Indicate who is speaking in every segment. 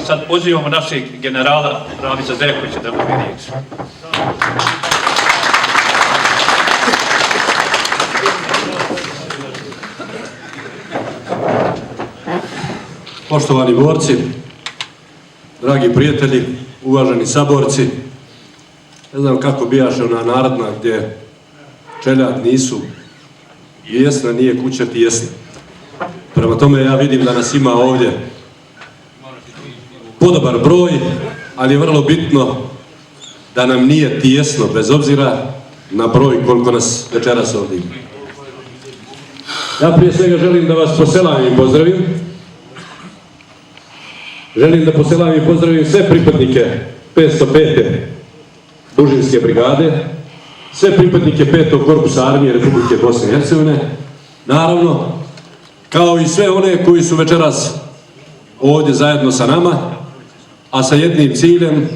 Speaker 1: sad pozivamo našeg generala Ramiza Zerkovića da uzme riječ.
Speaker 2: Poštovani borci, dragi prijatelji, uvaženi saborci, ne znam kako bijaše ona narodna gdje čeljad nisu jesna, nije kuća ti jesna. Prema tome ja vidim da nas ima ovdje podobar broj, ali je vrlo bitno da nam nije tijesno, bez obzira na broj koliko nas večeras ovdje ima. Ja prije svega želim da vas poselam i pozdravim. Želim da poselam i pozdravim sve pripadnike 505. Bužinske brigade, sve pripadnike 5. korpusa armije Republike Bosne i Hercegovine, naravno, kao i sve one koji su večeras ovdje zajedno sa nama, a sa jednim ciljem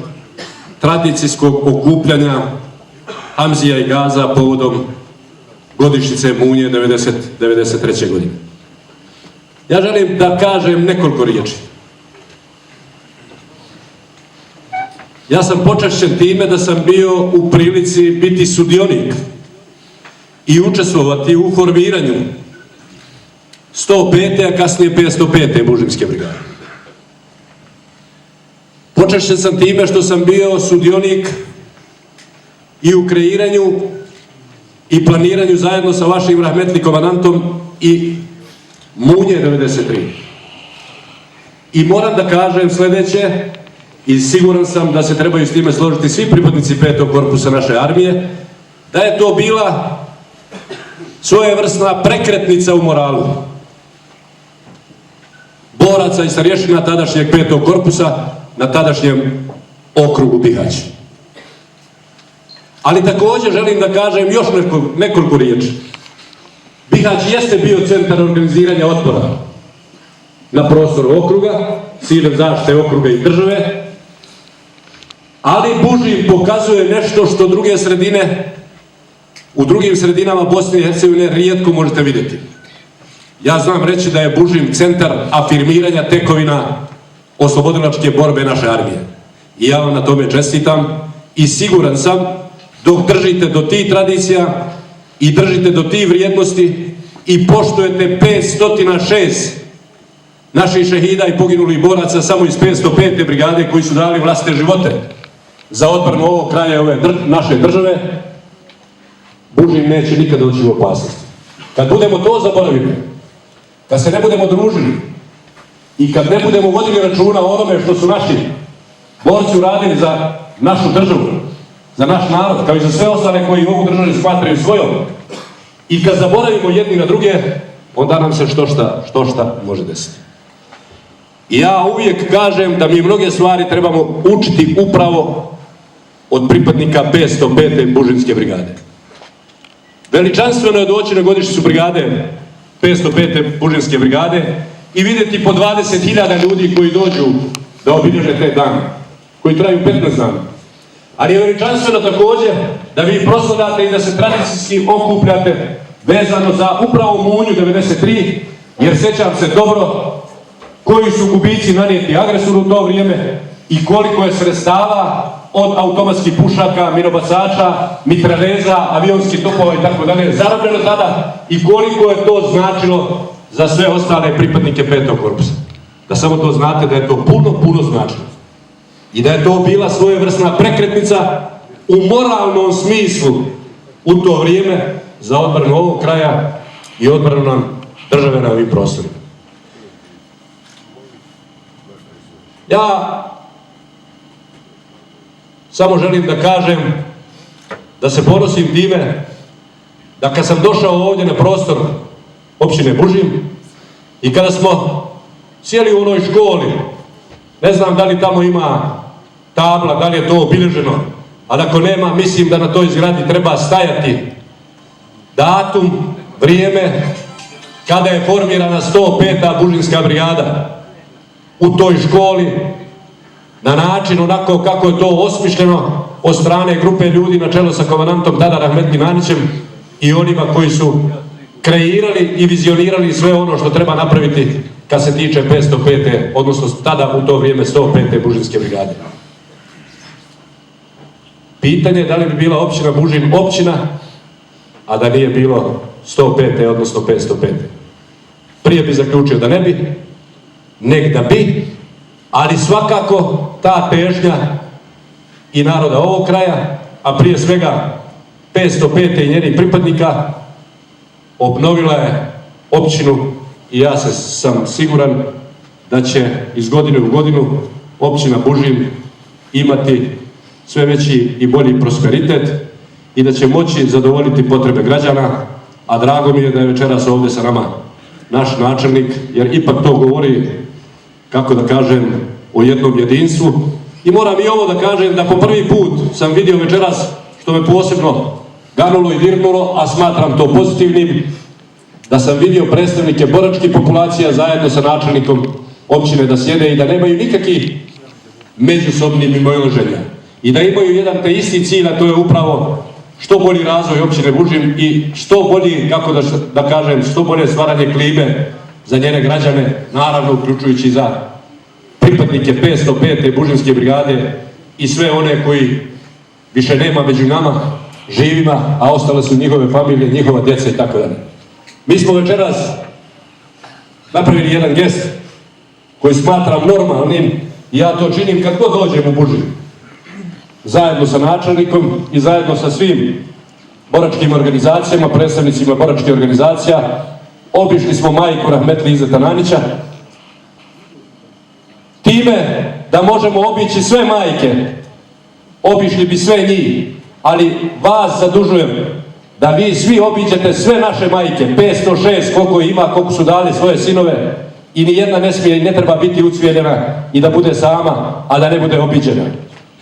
Speaker 2: tradicijskog okupljanja Hamzija i Gaza povodom godišnjice Munje 1993. godine. Ja želim da kažem nekoliko riječi. Ja sam počašćen time da sam bio u prilici biti sudionik i učestvovati u formiranju 105. a kasnije 505. Bužinske brigade. Počašćen sam time što sam bio sudionik i u kreiranju i planiranju zajedno sa vašim rahmetli komandantom i Munje 93. I moram da kažem sljedeće, i siguran sam da se trebaju s time složiti svi pripadnici 5. korpusa naše armije, da je to bila svojevrsna prekretnica u moralu boraca i starješina tadašnjeg 5. korpusa na tadašnjem okrugu Bihać. Ali također želim da kažem još nekoliko riječi. Bihać jeste bio centar organiziranja otpora na prostoru okruga, s ciljem zaštite okruga i države, ali Bužim pokazuje nešto što druge sredine, u drugim sredinama Bosne i Hercegovine rijetko možete vidjeti. Ja znam reći da je Bužim centar afirmiranja tekovina oslobodilačke borbe naše armije. I ja vam na tome čestitam i siguran sam, dok držite do tih tradicija i držite do tih vrijednosti i poštujete 506 naših šehida i poginulih boraca samo iz 505. brigade koji su dali vlastite živote za odbranu ovog kraja ove naše države, Bužim neće nikad doći u opasnost. Kad budemo to zaboravili, kad se ne budemo družili i kad ne budemo vodili računa o onome što su naši borci uradili za našu državu, za naš narod, kao i za sve ostale koji ovu državu smatraju svojom, i kad zaboravimo jedni na druge, onda nam se što šta može desiti. I ja uvijek kažem da mi mnoge stvari trebamo učiti upravo od pripadnika 505. Bužinske brigade. Veličanstveno je doći na godišnjicu brigade 505. Bužinske brigade i vidjeti po 20.000 ljudi koji dođu da obilježe te dane, koji traju 15 dana. Ali je veličanstveno također da vi proslavljate i da se tradicijski okupljate vezano za upravo Munju 93, jer sjećam se dobro koji su gubici nanijeti agresoru u to vrijeme i koliko je sredstava od automatskih pušaka, minobacača, mitraljeza, avionskih topova i tako dalje zarobljeno tada i koliko je to značilo za sve ostale pripadnike 5. korpusa. Da samo to znate da je to puno značilo. I da je to bila svojevrsna prekretnica u moralnom smislu u to vrijeme za odbranu ovog kraja i odbranu nam države na ovim prostorima. Ja samo želim da kažem da se ponosim time da kad sam došao ovdje na prostor općine Bužim i kada smo sjeli u onoj školi, ne znam da li tamo ima tabla, da li je to obilježeno, ali ako nema, mislim da na toj zgradi treba stajati datum, vrijeme kada je formirana 105. Bužinska brigada u toj školi, na način onako kako je to osmišljeno od strane grupe ljudi na čelu sa komandantom tada Rahmetli Manićem i onima koji su kreirali i vizionirali sve ono što treba napraviti kad se tiče 505. odnosno tada u to vrijeme 105. Bužinske brigade. Pitanje je da li bi bila općina Bužin općina, a da nije bilo 105. odnosno 505. Prije bi zaključio da ne bi, nek da bi, ali svakako ta težnja i naroda ovog kraja, a prije svega 505. i njenih pripadnika, obnovila je općinu i ja sam siguran da će iz godine u godinu općina Bužin imati sve veći i bolji prosperitet i da će moći zadovoljiti potrebe građana, a drago mi je da je večeras ovdje sa nama naš načelnik, jer ipak to govori, kako da kažem, o jednom jedinstvu. I moram i ovo da kažem da po prvi put sam vidio večeras, što me posebno ganulo i dirnulo, a smatram to pozitivnim, da sam vidio predstavnike boračkih populacija zajedno sa načelnikom općine da sjede i da nemaju nikakvih međusobnih mimoilaženja. I da imaju jedan te isti cilj, a to je upravo što bolji razvoj općine Bužin i što bolji, kako da kažem, što bolje stvaranje klime za njene građane, naravno uključujući za pripadnike 505. Bužinske brigade i sve one koji više nema među nama živima, a ostale su njihove familije, njihova djeca i tako dalje. Mi smo večeras napravili jedan gest koji smatram normalnim i ja to činim kad god dođem u Bužin. Zajedno sa načelnikom i zajedno sa svim boračkim organizacijama, predstavnicima boračkih organizacija, obišli smo majku rahmetli Izzeta Nanića, time da možemo obići sve majke, obišli bi sve njih, ali vas zadužujem da vi svi obiđete sve naše majke, 506 koliko ima, koliko su dali svoje sinove i nijedna ne smije i ne treba biti ucvijeljena i da bude sama, a da ne bude obiđena.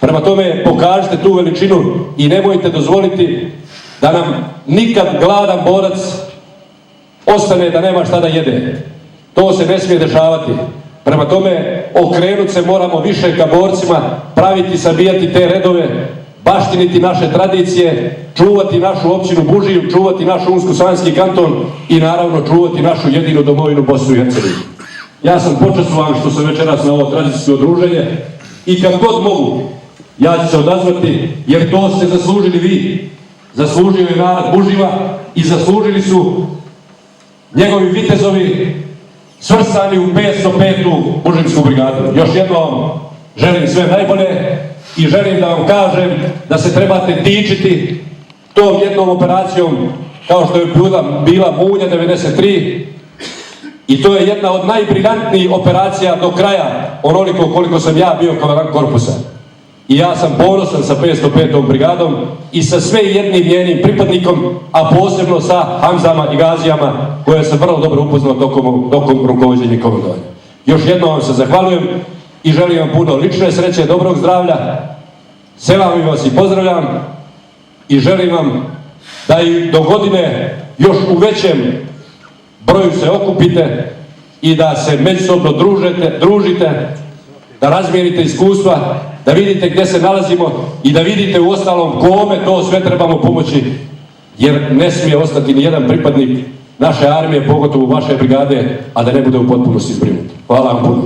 Speaker 2: Prema tome, pokažite tu veličinu i nemojte dozvoliti da nam nikad gladan borac ostane da nema šta da jede. To se ne smije dešavati. Prema tome, okrenut se moramo više ka borcima, praviti, sabijati te redove, baštiniti naše tradicije, čuvati našu općinu Bužiju, čuvati naš Unsko-sanski kanton i naravno čuvati našu jedinu domovinu Bosnu i Hercegovinu. Ja sam počastvovan što sam večeras na ovo tradicijsko druženje i kad god mogu, ja ću se odazvati, jer to ste zaslužili vi. Zaslužio je narod Buživa i zaslužili su njegovi vitezovi svrstani u 505. Bužinsku brigadu. Još jednom želim sve najbolje i želim da vam kažem da se trebate dičiti tom jednom operacijom kao što je bila Munja 93 i to je jedna od najbriljantnijih operacija do kraja, onoliko koliko sam ja bio komandant korpusa. I ja sam ponosan sa 505. brigadom i sa sve jednim njenim pripadnikom, a posebno sa Hamzama i Gazijama koje sam vrlo dobro upoznao tokom rukovođenja i komandovanja. Još jednom vam se zahvalujem i želim vam puno lične sreće, dobrog zdravlja, selam vas i pozdravljam i želim vam da i do godine još u većem broju se okupite i da se međusobno družite, da razmijenite iskustva, da vidite gdje se nalazimo i da vidite u ostalom kome to sve trebamo pomoći, jer ne smije ostati ni jedan pripadnik naše armije, pogotovo vaše brigade, a da ne bude u potpunosti zbrinut. Hvala vam puno.